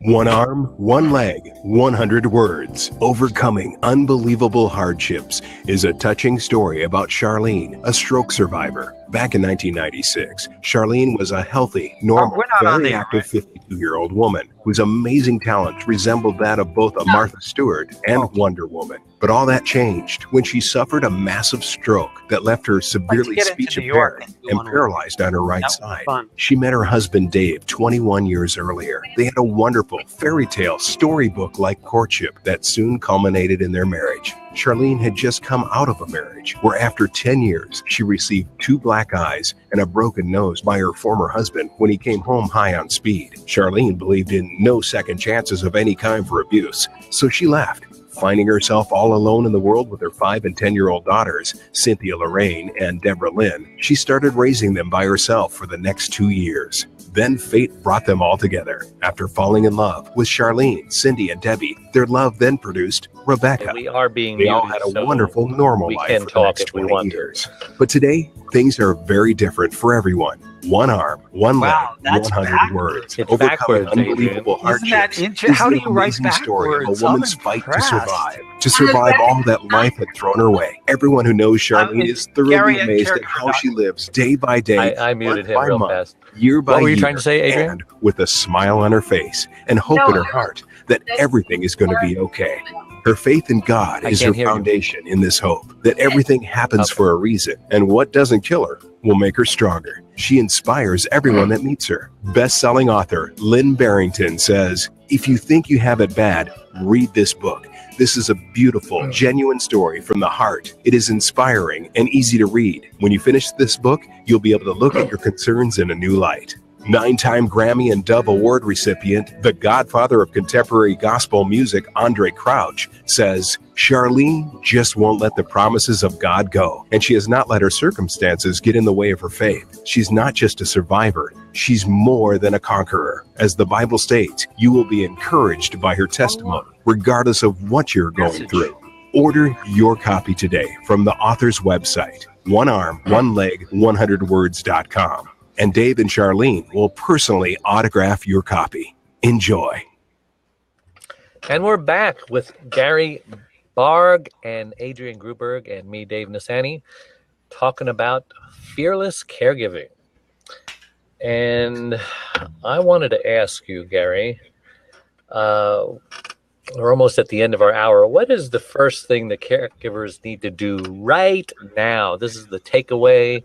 One arm, one leg, 100 words. Overcoming unbelievable hardships is a touching story about Charlene, a stroke survivor. Back in 1996, Charlene was a healthy, normal, very active 52-year-old woman whose amazing talent resembled that of both a Martha Stewart and Wonder Woman. But all that changed when she suffered a massive stroke that left her severely speech impaired and paralyzed on her right side. She met her husband Dave 21 years earlier. They had a wonderful fairy tale storybook-like courtship that soon culminated in their marriage. Charlene had just come out of a marriage where after 10 years, she received 2 black eyes and a broken nose by her former husband when he came home high on speed. Charlene believed in no second chances of any kind for abuse, so she left. Finding herself all alone in the world with her 5 and 10-year-old daughters, Cynthia Lorraine and Deborah Lynn, she started raising them by herself for the next 2 years. Then fate brought them all together. After falling in love with Charlene, Cindy, and Debbie, their love then produced Rebecca. And we are being They all had a wonderful, normal life for the next 20 years. But today, things are very different for everyone. One arm, one leg, 100 words. It's overcoming backwards, unbelievable hardships. How do you write story backwards? of a woman's fight to survive all that life had thrown her way. Everyone who knows Charlene is thoroughly amazed at how she lives day by day, I muted him by real month, fast. year by year. What were you trying to say, Adrian? And with a smile on her face and hope in her heart that everything is going to be okay. Her faith in God is her foundation in this hope that everything happens for a reason, and what doesn't kill her will make her stronger. She inspires everyone that meets her. Best-selling author Lynn Barrington says, "If you think you have it bad, read this book. This is a beautiful, genuine story from the heart. It is inspiring and easy to read. When you finish this book, you'll be able to look at your concerns in a new light." 9-time Grammy and Dove Award recipient, the godfather of contemporary gospel music, Andre Crouch, says Charlene just won't let the promises of God go, and she has not let her circumstances get in the way of her faith. She's not just a survivor, she's more than a conqueror. As the Bible states, you will be encouraged by her testimony, regardless of what you're going through. Order your copy today from the author's website, onearm1leg100words.com. And Dave and Charlene will personally autograph your copy. Enjoy. And we're back with Gary Barg and Adrian Gruberg and me, Dave Nassani, talking about fearless caregiving. And I wanted to ask you, Gary, we're almost at the end of our hour. What is the first thing the caregivers need to do right now? This is the takeaway.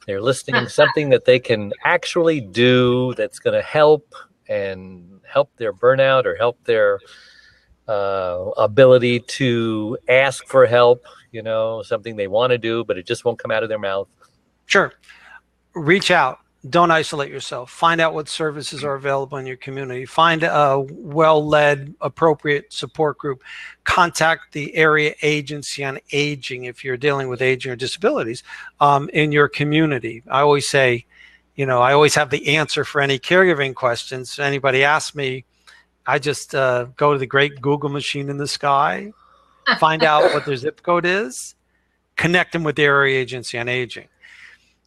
They're listing something that they can actually do that's going to help their burnout or help their ability to ask for help, something they want to do, but it just won't come out of their mouth. Sure. Reach out. Don't isolate yourself. Find out what services are available in your community. Find a well-led, appropriate support group. Contact the area agency on aging if you're dealing with aging or disabilities in your community. I always say, I always have the answer for any caregiving questions. Anybody asks me, I just go to the great Google machine in the sky, find out what their zip code is, connect them with the area agency on aging.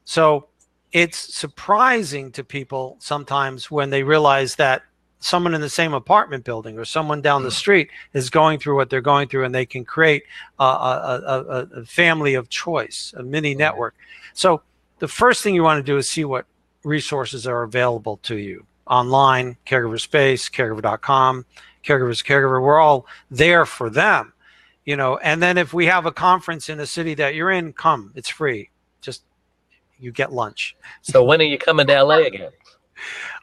So it's surprising to people sometimes when they realize that someone in the same apartment building or someone down the street is going through what they're going through, and they can create a family of choice, a mini network. So the first thing you want to do is see what resources are available to you online, Caregiver Space, caregiver.com, Caregiver's Caregiver. We're all there for them, and then if we have a conference in a city that you're in, come, it's free. Just you get lunch. So when are you coming to LA again?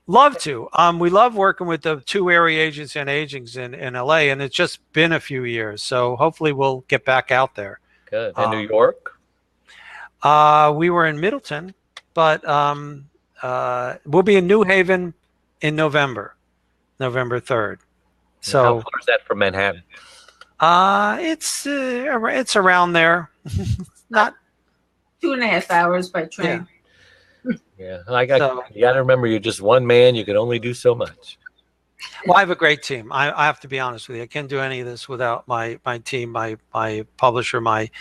Love to. We love working with the 2 area agencies and agings in LA, and it's just been a few years. So hopefully we'll get back out there. Good. In New York? We were in Middleton, but we'll be in New Haven in November 3rd. So how far is that from Manhattan? It's around there. Not 2.5 hours by train. Yeah. You got to remember, you're just one man. You can only do so much. Well, I have a great team. I have to be honest with you. I can't do any of this without my team, my publisher, my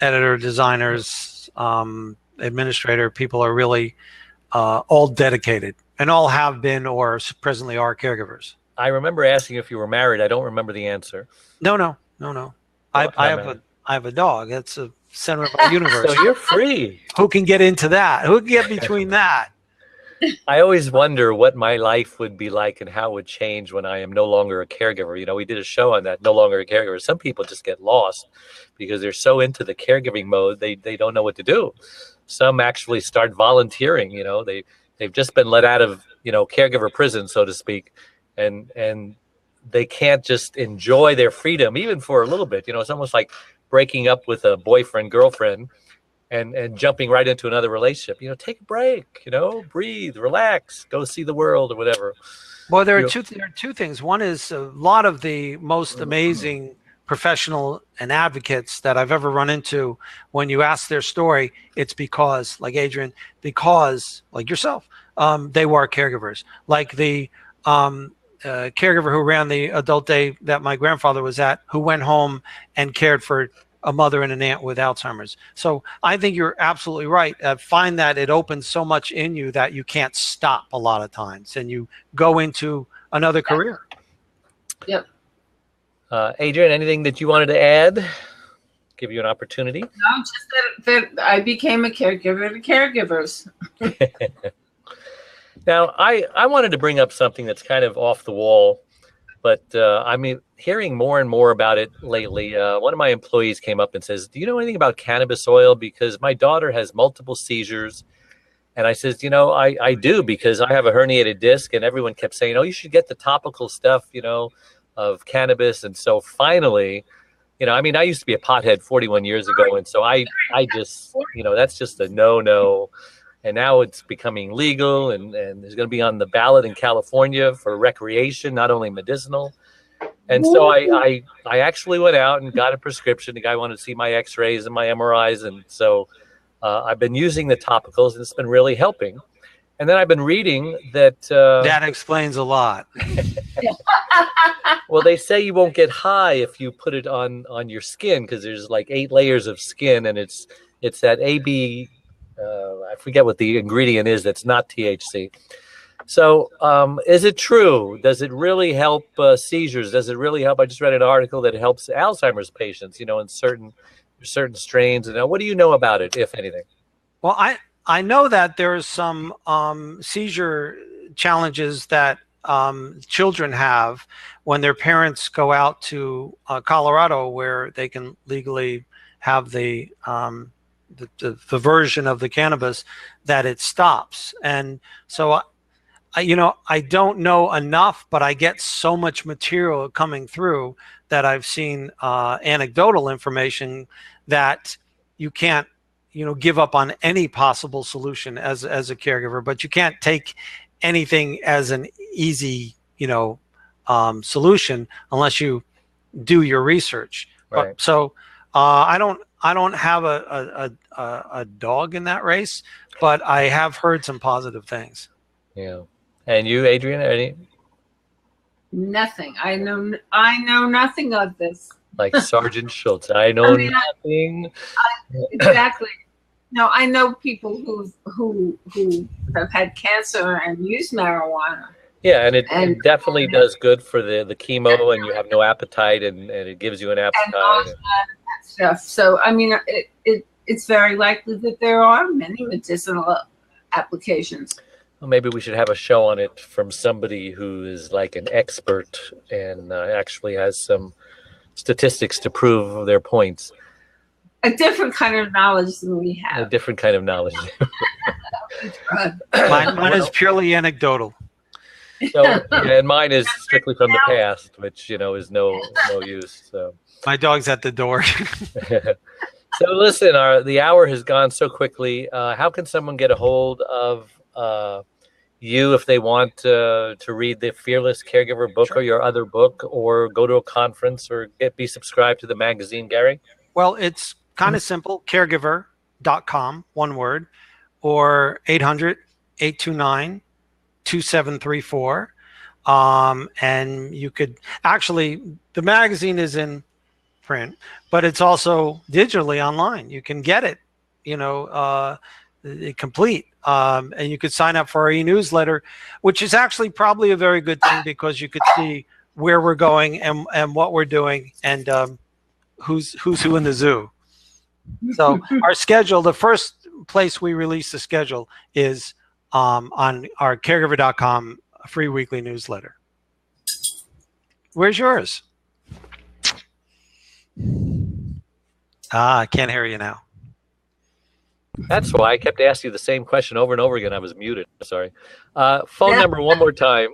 editor, designers, administrator. People are really all dedicated and all have been or presently are caregivers. I remember asking if you were married. I don't remember the answer. No. I have a dog. That's a center of our universe. So you're free. Who can get into that? Who can get between that? I always wonder what my life would be like and how it would change when I am no longer a caregiver. We did a show on that, no longer a caregiver. Some people just get lost because they're so into the caregiving mode, they don't know what to do. Some actually start volunteering. They've just been let out of, caregiver prison, so to speak, and they can't just enjoy their freedom, even for a little bit. It's almost like breaking up with a boyfriend, girlfriend, and jumping right into another relationship. Take a break, breathe, relax, go see the world or whatever. Well, there are two things. One is a lot of the most amazing professional and advocates that I've ever run into, when you ask their story, it's because, like Adrian, because, like yourself, they were caregivers. Like the caregiver who ran the adult day that my grandfather was at, who went home and cared for a mother and an aunt with Alzheimer's. So I think you're absolutely right. Find that it opens so much in you that you can't stop a lot of times, and you go into another career. Yep. Adrian, anything that you wanted to add? Give you an opportunity. No, just that I became a caregiver to caregivers. Now, I wanted to bring up something that's kind of off the wall, but hearing more and more about it lately. One of my employees came up and says, "Do you know anything about cannabis oil? Because my daughter has multiple seizures." And I says, I do, because I have a herniated disc, and everyone kept saying, "Oh, you should get the topical stuff, of cannabis." And so finally, I used to be a pothead 41 years ago. And so I just, that's just a no. and now it's becoming legal, and there's going to be on the ballot in California for recreation, not only medicinal. And so I actually went out and got a prescription. The guy wanted to see my X-rays and my MRIs, and so I've been using the topicals, and it's been really helping. And then I've been reading that that explains a lot. Well, they say you won't get high if you put it on your skin, because there's like 8 layers of skin, and it's that AB. I forget what the ingredient is. That's not THC. So, is it true? Does it really help seizures? Does it really help? I just read an article that it helps Alzheimer's patients, in certain strains. And what do you know about it, if anything? Well, I know that there's some seizure challenges that children have when their parents go out to Colorado, where they can legally have the version of the cannabis that it stops. And so I don't know enough, but I get so much material coming through that I've seen anecdotal information that you can't, give up on any possible solution as a caregiver, but you can't take anything as an easy, solution unless you do your research. Right. So I don't have a dog in that race, but I have heard some positive things. Yeah. And you, Adrian, any? Nothing. I know nothing of this. Like Sergeant Schultz, I know nothing. Exactly. No, I know people who have had cancer and use marijuana. Yeah, and it definitely does good for the chemo, and you have no appetite, and it gives you an appetite. And all that stuff. So, I mean, it's very likely that there are many medicinal applications. Well, maybe we should have a show on it from somebody who is like an expert and actually has some statistics to prove their points. A different kind of knowledge than we have. A different kind of knowledge. Mine is purely anecdotal. So, and mine is strictly from the past, which is no use. So my dog's at the door. So listen, the hour has gone so quickly. How can someone get a hold of you if they want to read the Fearless Caregiver book, or your other book, or go to a conference, or be subscribed to the magazine, Gary? Well, it's kind of simple. Caregiver.com, one word, or 800-829-2734. And you could actually, the magazine is in print, but it's also digitally online. You can get it, complete. And you could sign up for our e-newsletter, which is actually probably a very good thing, because you could see where we're going and what we're doing, and who's who in the zoo. So our schedule, the first place we release the schedule is on our caregiver.com free weekly newsletter. Where's yours? I can't hear you now. That's why I kept asking you the same question over and over again. I was muted. Sorry. Phone number one more time.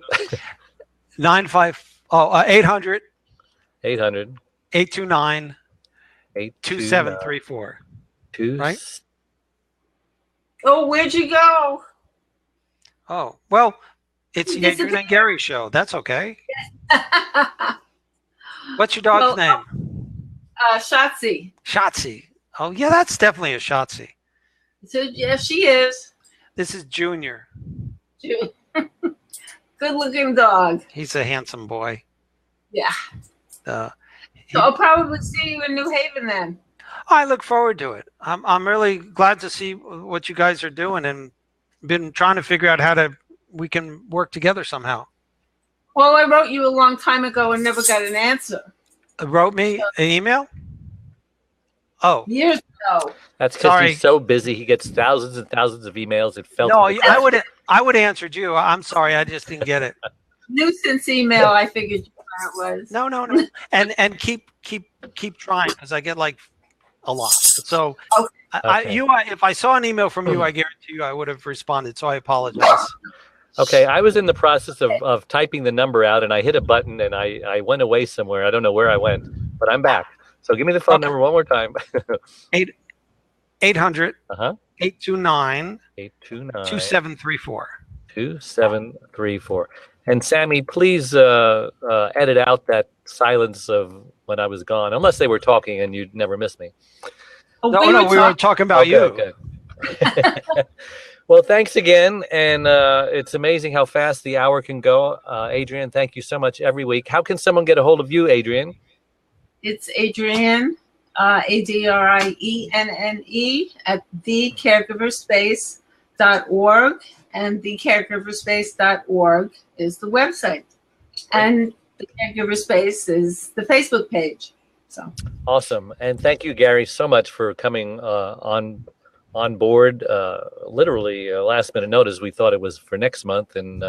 800 829 2734. Right? Oh, where'd you go? Oh, well, it's the Adrian and Gary show. That's okay. What's your dog's name? Shotzi. Shotzi. Oh, yeah, that's definitely a Shotzi. So, yeah, she is. This is Junior. Good looking dog. He's a handsome boy. Yeah. So I'll probably see you in New Haven then. I look forward to it. I'm really glad to see what you guys are doing, and been trying to figure out how we can work together somehow. Well, I wrote you a long time ago and never got an answer. Wrote me an email? Oh. Years ago. That's because he's so busy. He gets thousands and thousands of emails. It felt. No, I would have answered you. I'm sorry, I just didn't get it. Nuisance email. I figured it was. No. And keep trying, because I get like a lot. So okay. If I saw an email from you, I guarantee you I would have responded. So I apologize. Okay, I was in the process of typing the number out, and I hit a button, and I went away somewhere. I don't know where I went, but I'm back. So give me the phone number one more time. 800 829 829 2734. 2734. And Sammy, please edit out that silence of when I was gone, unless they were talking and you'd never miss me. Oh, No, we were talking about you. Okay. Well, thanks again. And it's amazing how fast the hour can go. Adrienne, thank you so much every week. How can someone get a hold of you, Adrienne? It's Adrienne, ADRIENNE at thecaregiverspace.org, and thecaregiverspace.org is the website. And the Caregiver Space is the Facebook page. So awesome. And thank you, Gary, so much for coming on board. Literally last minute notice. We thought it was for next month, and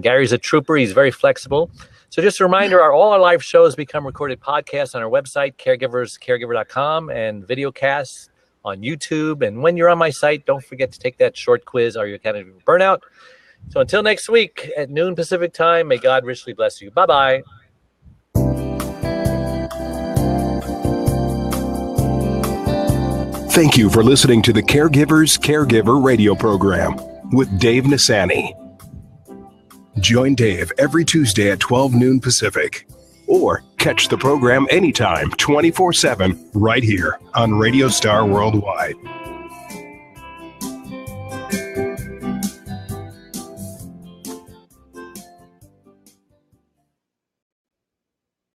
Gary's a trooper. He's very flexible. So just a reminder, all our live shows become recorded podcasts on our website, caregiver.com, and videocasts on YouTube. And when you're on my site, don't forget to take that short quiz, Are You a Candidate for Burnout? So until next week at noon Pacific time, may God richly bless you. Bye-bye. Thank you for listening to the Caregiver radio program with Dave Nassani. Join Dave every Tuesday at 12 noon Pacific, or catch the program anytime, 24/7, right here on Radio Star Worldwide.